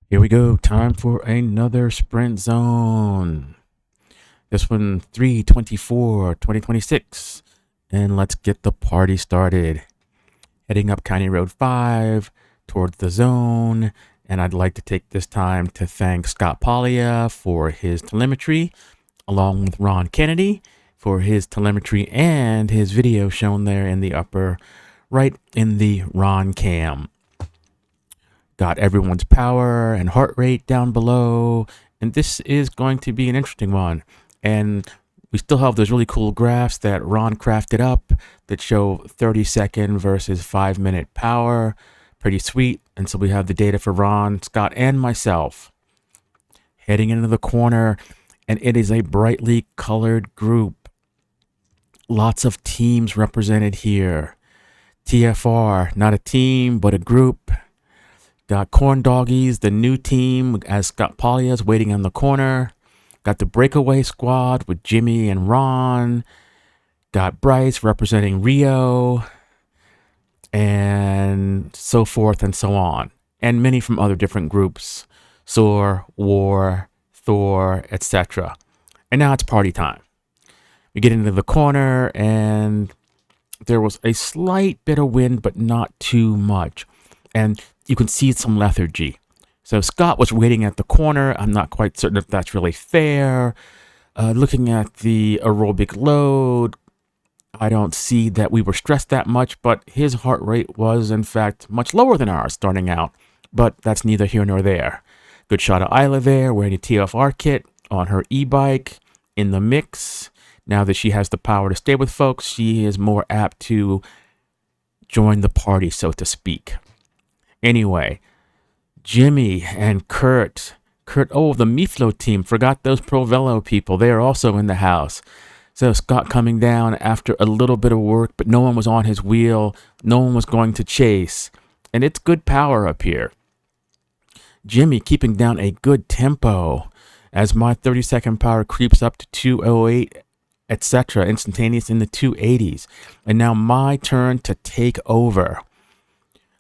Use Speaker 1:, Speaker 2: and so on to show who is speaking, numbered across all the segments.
Speaker 1: Here we go. Time for another sprint zone. This one, 3/24, 2026. And let's get the party started. Heading up County Road 5 towards the zone. And I'd like to take this time to thank Scott Paglia for his telemetry, along with Ron Kennedy for his telemetry and his video shown there in the upper right in the Ron cam. Got everyone's power and heart rate down below. And this is going to be an interesting one. And we still have those really cool graphs that Ron crafted up that show 30-second versus 5-minute power. Pretty sweet. And so we have the data for Ron, Scott, and myself. Heading into the corner, and it is a brightly colored group. Lots of teams represented here. TFR, not a team, but a group. Got Corn Doggies, the new team, as Scott Paglia's waiting on the corner. Got the Breakaway Squad with Jimmy and Ron. Got Bryce representing Rio. And so forth and so on. And many from other different groups. Soar, War, Thor, etc. And now it's party time. We get into the corner and there was a slight bit of wind, but not too much. And you can see some lethargy. So Scott was waiting at the corner. I'm not quite certain if that's really fair. Looking at the aerobic load, I don't see that we were stressed that much, but his heart rate was, in fact, much lower than ours starting out. But that's neither here nor there. Good shot of Isla there, wearing a TFR kit on her e-bike in the mix. Now that she has the power to stay with folks, she is more apt to join the party, so to speak. Anyway, Jimmy and Kurt, oh, the Miflo team, forgot those Pro Velo people. They are also in the house. So Scott coming down after a little bit of work, but no one was on his wheel. No one was going to chase. And it's good power up here. Jimmy keeping down a good tempo as my 30-second power creeps up to 208, etc., instantaneous in the 280s. And now my turn to take over.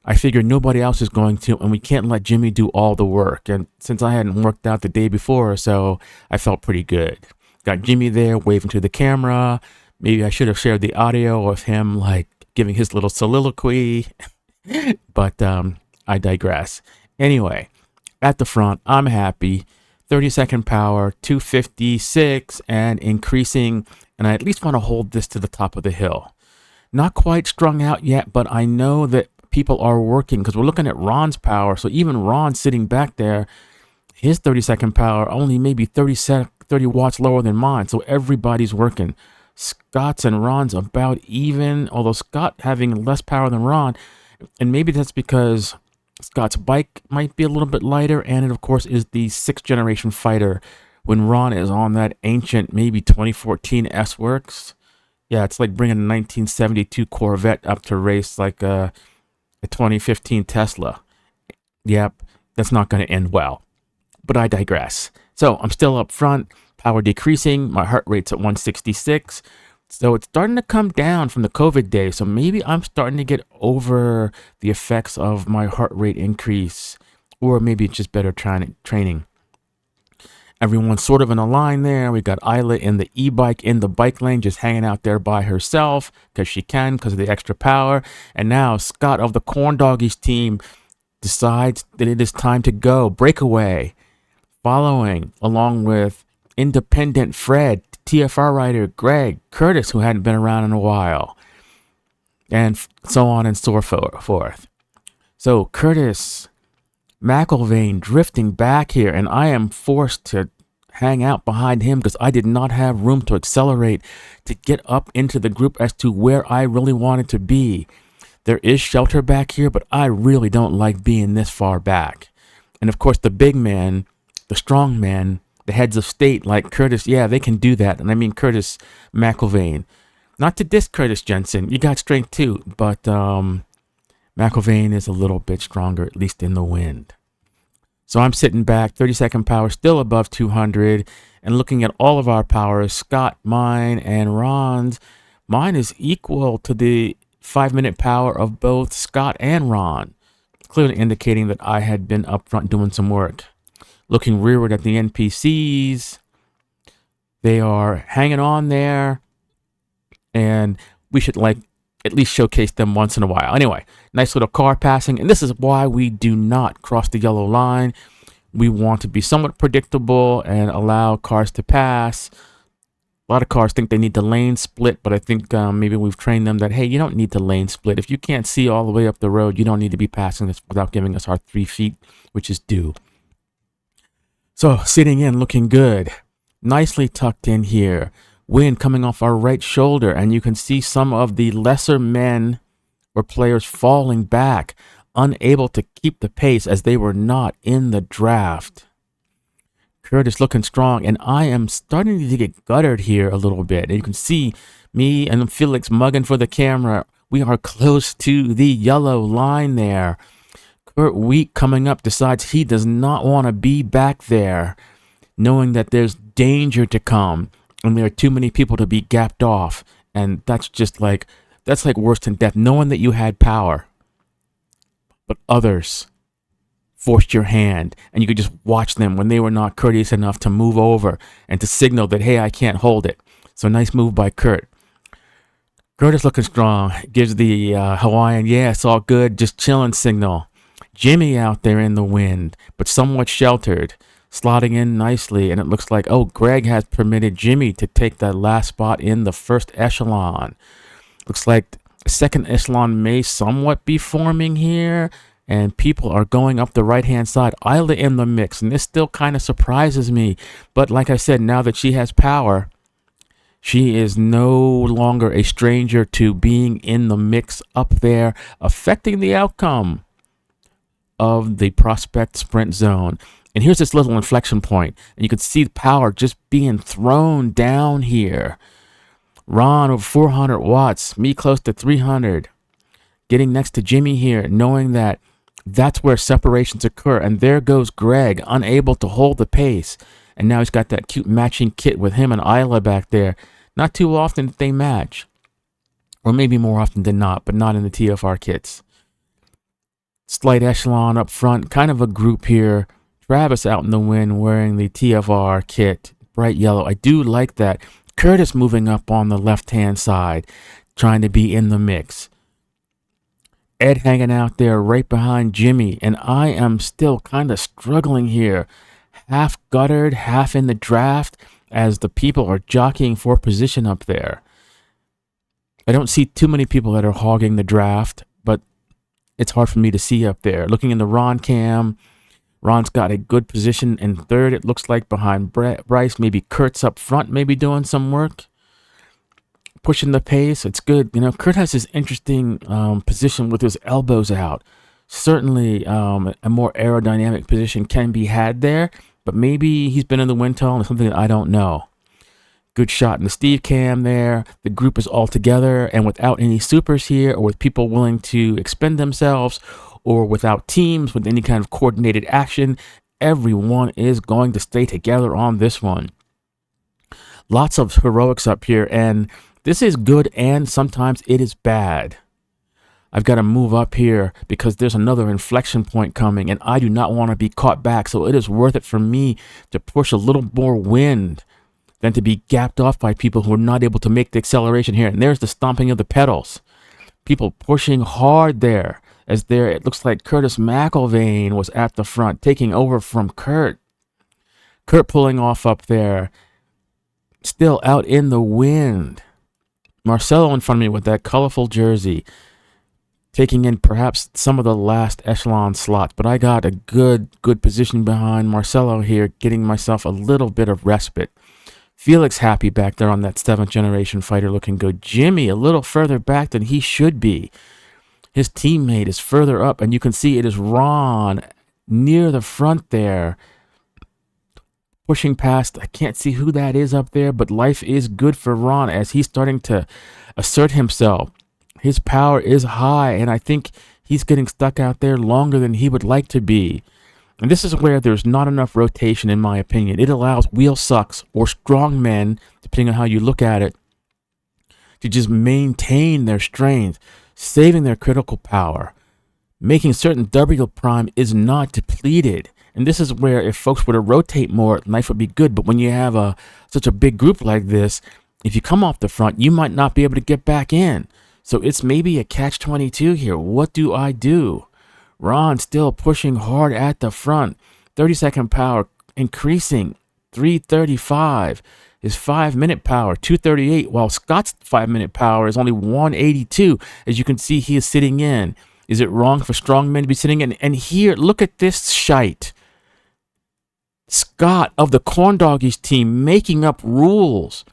Speaker 1: I figured nobody else is going to, and we can't let Jimmy do all the work. And since I hadn't worked out the day before or so, I felt pretty good. Got Jimmy there waving to the camera. Maybe I should have shared the audio of him like giving his little soliloquy, but I digress. Anyway, at the front, I'm happy. 30-second power, 256, and increasing. And I at least want to hold this to the top of the hill. Not quite strung out yet, but I know that people are working because we're looking at Ron's power. So even Ron sitting back there, his 30-second power only maybe 30 watts lower than mine. So everybody's working. Scott's and Ron's about even, although Scott having less power than Ron. And maybe that's because Scott's bike might be a little bit lighter. And it, of course, is the 6th generation fighter when Ron is on that ancient, maybe 2014 S-Works. Yeah, it's like bringing a 1972 Corvette up to race like a 2015 Tesla. Yep, that's not going to end well. But I digress. So I'm still up front, power decreasing, my heart rate's at 166. So it's starting to come down from the COVID days. So maybe I'm starting to get over the effects of my heart rate increase. Or maybe it's just better training. Everyone's sort of in a line there. We got Isla in the e-bike in the bike lane, just hanging out there by herself because she can, because of the extra power. And now Scott of the Corn Doggies team decides that it is time to go. Breakaway. Following, along with independent Fred, TFR rider Greg, Curtis, who hadn't been around in a while, and so on and so forth. So Curtis McIlvain drifting back here, and I am forced to hang out behind him because I did not have room to accelerate to get up into the group as to where I really wanted to be. There is shelter back here, but I really don't like being this far back. And of course, the big man, the strong man, the heads of state like Curtis, yeah, they can do that. And I mean Curtis McIlvain. Not to diss Curtis Jensen, you got strength too, but McIlvain is a little bit stronger, at least in the wind. So I'm sitting back, 30-second power, still above 200, and looking at all of our powers, Scott, mine, and Ron's. Mine is equal to the 5-minute power of both Scott and Ron. clearly indicating that I had been up front doing some work. Looking rearward at the NPCs, they are hanging on there, and we should like at least showcase them once in a while. Anyway, nice little car passing, and this is why we do not cross the yellow line. We want to be somewhat predictable and allow cars to pass. A lot of cars think they need to lane split, but I think maybe we've trained them that, hey, you don't need to lane split. If you can't see all the way up the road, you don't need to be passing this without giving us our 3 feet, which is due. So sitting in, looking good. Nicely tucked in here. Wind coming off our right shoulder, and you can see some of the lesser men or players falling back, unable to keep the pace as they were not in the draft. Kurt is looking strong, and I am starting to get guttered here a little bit. And you can see me and Felix mugging for the camera. We are close to the yellow line there. Kurt Week coming up decides he does not want to be back there, knowing that there's danger to come, and there are too many people to be gapped off. And that's like worse than death, knowing that you had power, but others forced your hand, and you could just watch them when they were not courteous enough to move over and to signal that, hey, I can't hold it. So nice move by Kurt. Kurt is looking strong. Gives the Hawaiian, yeah, it's all good, just chilling signal. Jimmy out there in the wind, but somewhat sheltered, slotting in nicely, and it looks like, oh, Greg has permitted Jimmy to take that last spot in the first echelon. Looks like the second echelon may somewhat be forming here, and people are going up the right-hand side. Isla in the mix, and this still kind of surprises me. But like I said, now that she has power, she is no longer a stranger to being in the mix up there, affecting the outcome of the prospect sprint zone. And here's this little inflection point, and you can see the power just being thrown down here. Ron over 400 watts, me close to 300. Getting next to Jimmy here, knowing that that's where separations occur. And there goes Greg, unable to hold the pace. And now he's got that cute matching kit with him and Isla back there. Not too often that they match. Or maybe more often than not, but not in the TFR kits. Slight echelon up front, kind of a group here. Travis out in the wind wearing the TFR kit, bright yellow. I do like that. Curtis moving up on the left-hand side, trying to be in the mix. Ed hanging out there right behind Jimmy, and I am still kind of struggling here. Half guttered, half in the draft, as the people are jockeying for position up there. I don't see too many people that are hogging the draft, but it's hard for me to see up there. Looking in the Ron cam, Ron's got a good position in third, it looks like, behind Bryce. Maybe Kurt's up front, maybe doing some work. Pushing the pace, it's good. You know, Kurt has this interesting position with his elbows out. Certainly a more aerodynamic position can be had there, but maybe he's been in the wind tunnel and something that I don't know. Good shot in the Steve cam there. The group is all together and without any supers here, or with people willing to expend themselves, or without teams with any kind of coordinated action. Everyone is going to stay together on this one. Lots of heroics up here, and this is good, and sometimes it is bad. I've got to move up here because there's another inflection point coming, and I do not want to be caught back. So it is worth it for me to push a little more wind than to be gapped off by people who are not able to make the acceleration here. And there's the stomping of the pedals. People pushing hard there. As there, it looks like Curtis McIlvaine was at the front, taking over from Kurt. Kurt pulling off up there. Still out in the wind. Marcelo in front of me with that colorful jersey, taking in perhaps some of the last echelon slots, but I got a good position behind Marcelo here, getting myself a little bit of respite. Felix happy back there on that 7th generation fighter, looking good. Jimmy a little further back than he should be. His teammate is further up, and you can see it is Ron near the front there, pushing past. I can't see who that is up there, but life is good for Ron as he's starting to assert himself. His power is high, and I think he's getting stuck out there longer than he would like to be. And this is where there's not enough rotation, in my opinion. It allows wheel sucks or strong men, depending on how you look at it, to just maintain their strength, saving their critical power. making certain W prime is not depleted. And this is where if folks were to rotate more, life would be good. But when you have such a big group like this, if you come off the front, you might not be able to get back in. So it's maybe a catch-22 here. What do I do? Ron still pushing hard at the front. 30-second power increasing, 335. His 5-minute power, 238, while Scott's 5-minute power is only 182. As you can see, he is sitting in. Is it wrong for strong men to be sitting in? And here, look at this shite. Scott of the Corn Doggies team making up rules.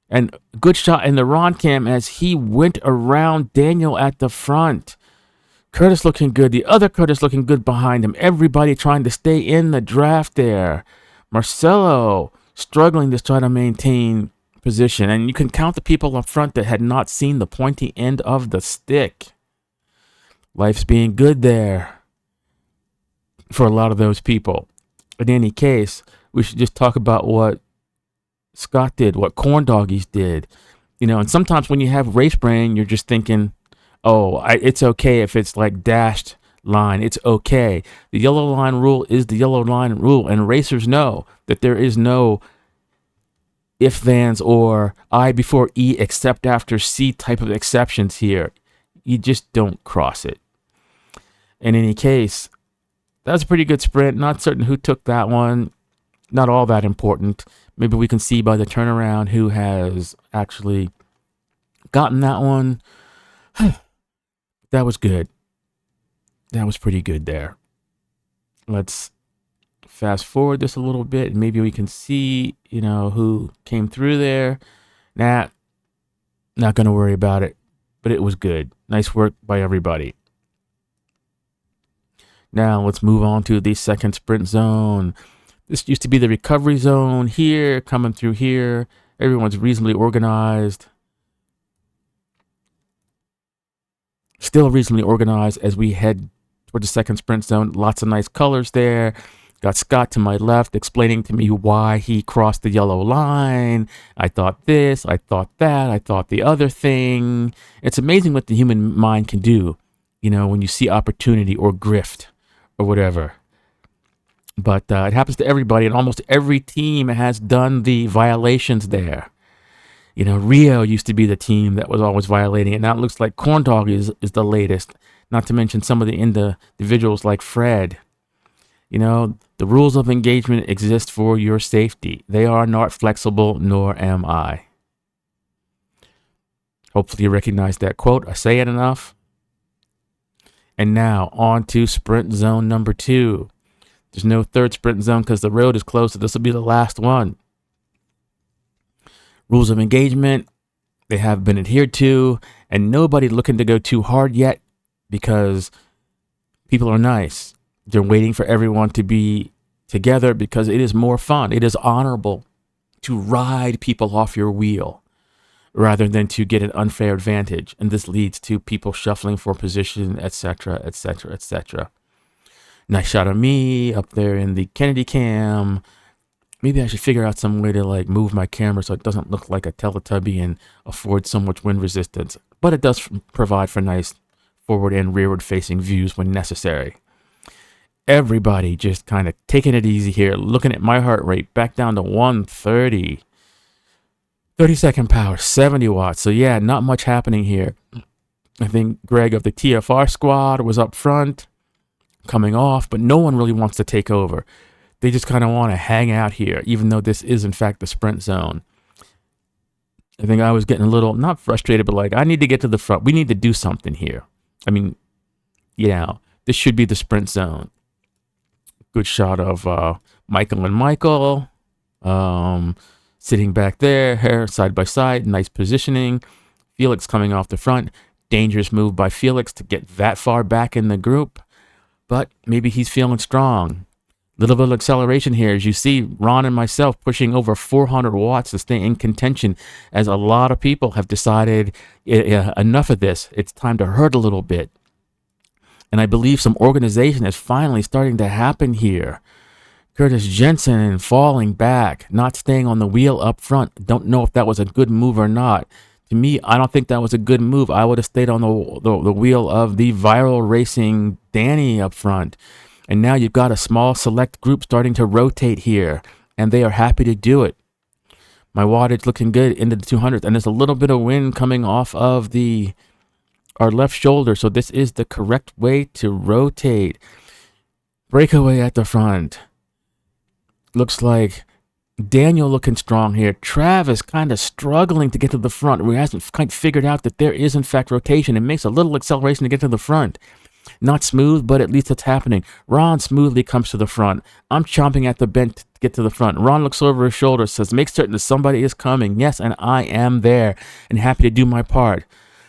Speaker 1: And good shot in the Ron cam as he went around Daniel at the front. Curtis looking good. The other Curtis looking good behind him. Everybody trying to stay in the draft there. Marcelo struggling to try to maintain position. And you can count the people up front that had not seen the pointy end of the stick. Life's being good there for a lot of those people. In any case, we should just talk about what Scott did, what Corn Doggies did. You know, and sometimes when you have race brain, you're just thinking, oh, it's okay if it's like dashed line. It's okay. The yellow line rule is the yellow line rule. And racers know that there is no if, thans, or I before E except after C type of exceptions here. You just don't cross it. In any case, that was a pretty good sprint. Not certain who took that one. Not all that important. Maybe we can see by the turnaround who has actually gotten that one. That was good. That was pretty good there. Let's fast forward this a little bit and maybe we can see, who came through there. Not going to worry about it, but it was good. Nice work by everybody. Now let's move on to the second sprint zone. This used to be the recovery zone here, coming through here. Everyone's reasonably organized. Still reasonably organized as we head toward the second sprint zone. Lots of nice colors there. Got Scott to my left explaining to me why he crossed the yellow line. I thought this, I thought that, I thought the other thing. It's amazing what the human mind can do, when you see opportunity or grift or whatever. But it happens to everybody, and almost every team has done the violations there. Rio used to be the team that was always violating it. Now it looks like Corn Dog is the latest, not to mention some of the individuals like Fred. The rules of engagement exist for your safety. They are not flexible, nor am I. Hopefully you recognize that quote. I say it enough. And now on to sprint zone number 2. There's no third sprint zone because the road is closed, so this will be the last one. Rules of engagement, they have been adhered to, and nobody looking to go too hard yet because people are nice. They're waiting for everyone to be together because it is more fun. It is honorable to ride people off your wheel rather than to get an unfair advantage. And this leads to people shuffling for position, etc., etc., etc. Nice shot of me up there in the Kennedy cam. Maybe I should figure out some way to move my camera so it doesn't look like a Teletubby and afford so much wind resistance. But it does provide for nice forward and rearward facing views when necessary. Everybody just kind of taking it easy here, looking at my heart rate back down to 130. 30-second power, 70 watts. So yeah, not much happening here. I think Greg of the TFR squad was up front, coming off, but no one really wants to take over. They just kind of want to hang out here, even though this is, in fact, the sprint zone. I think I was getting a little, not frustrated, but I need to get to the front. We need to do something here. I mean, this should be the sprint zone. Good shot of Michael and Michael sitting back there, hair side by side, nice positioning. Felix coming off the front. Dangerous move by Felix to get that far back in the group. But maybe he's feeling strong. Little bit of acceleration here as you see Ron and myself pushing over 400 watts to stay in contention as a lot of people have decided enough of this. It's time to hurt a little bit. And I believe some organization is finally starting to happen here. Curtis Jensen falling back, not staying on the wheel up front. Don't know if that was a good move or not To me, I don't think that was a good move. I would have stayed on the wheel of the viral racing Danny up front. And now you've got a small select group starting to rotate here, and they are happy to do it. My wattage looking good into the 200s, and there's a little bit of wind coming off of our left shoulder, so this is the correct way to rotate. Breakaway at the front. Looks like Daniel looking strong here. Travis kind of struggling to get to the front. We hasn't quite figured out that there is in fact rotation. It makes a little acceleration to get to the front. Not smooth, but at least it's happening. Ron smoothly comes to the front. I'm chomping at the bit to get to the front. Ron looks over his shoulder, says, make certain that somebody is coming. Yes, and I am there and happy to do my part.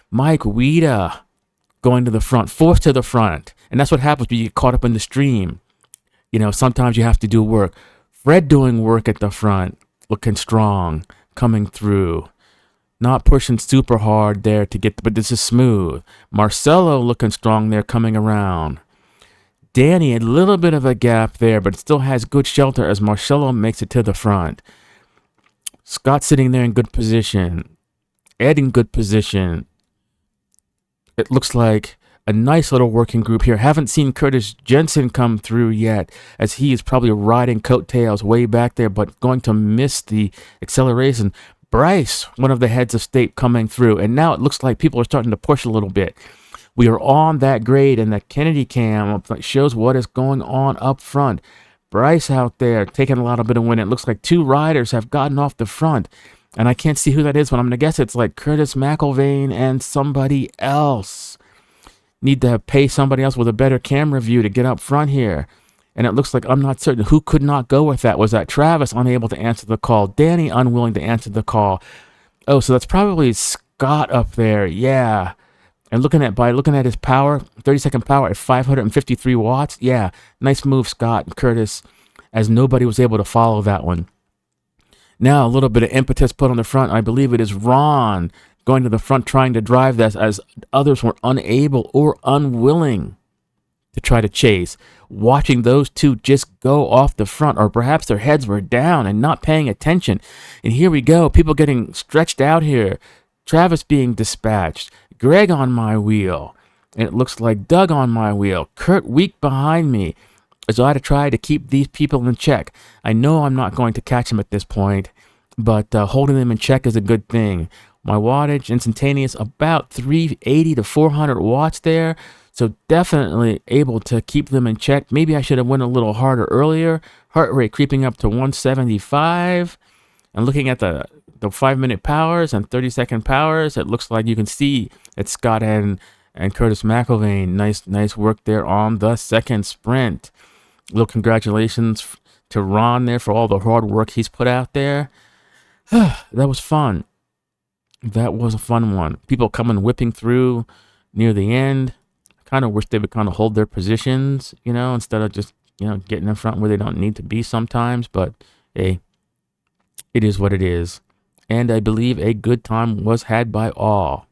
Speaker 1: Mike Weeda going to the front, forced to the front. And that's what happens when you get caught up in the stream. You know, sometimes you have to do work. Fred doing work at the front, looking strong, coming through. Not pushing super hard there to get, but this is smooth. Marcelo looking strong there, coming around. Danny, a little bit of a gap there, but still has good shelter as Marcelo makes it to the front. Scott sitting there in good position. Ed in good position. It looks like a nice little working group here. Haven't seen Curtis Jensen come through yet, as he is probably riding coattails way back there, but going to miss the acceleration. Bryce, one of the heads of state, coming through, and now it looks like people are starting to push a little bit. We are on that grade, and the Kennedy cam shows what is going on up front. Bryce out there taking a little bit of wind. It looks like two riders have gotten off the front, and I can't see who that is, but I'm going to guess it's like Curtis McElvain and somebody else. Need to pay somebody else with a better camera view to get up front here. And it looks like I'm not certain who could not go with that. Was that Travis unable to answer the call? Danny unwilling to answer the call. Oh, so that's probably Scott up there. Yeah. And looking at his power, 30-second power at 553 watts. Yeah. Nice move, Scott and Curtis, as nobody was able to follow that one. Now a little bit of impetus put on the front. I believe it is Ron going to the front trying to drive this, as others were unable or unwilling to try to chase. Watching those two just go off the front, or perhaps their heads were down and not paying attention. And here we go, people getting stretched out here. Travis being dispatched. Greg on my wheel. And it looks like Doug on my wheel. Kurt weak behind me. As I try to keep these people in check. I know I'm not going to catch them at this point, but holding them in check is a good thing. My wattage instantaneous about 380 to 400 watts there. So definitely able to keep them in check. Maybe I should have went a little harder earlier. Heart rate creeping up to 175. And looking at the 5-minute powers and 30-second powers, it looks like you can see that Scott and Curtis McElvain, nice work there on the second sprint. Little congratulations to Ron there for all the hard work he's put out there. That was fun. That was a fun one. People coming whipping through near the end. Kind of wish they would kind of hold their positions, you know, instead of just, you know, getting in front where they don't need to be sometimes. But hey, it is what it is. And I believe a good time was had by all.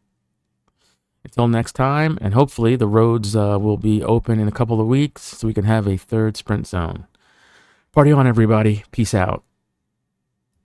Speaker 1: Until next time, and hopefully the roads will be open in a couple of weeks so we can have a third sprint zone. Party on, everybody. Peace out.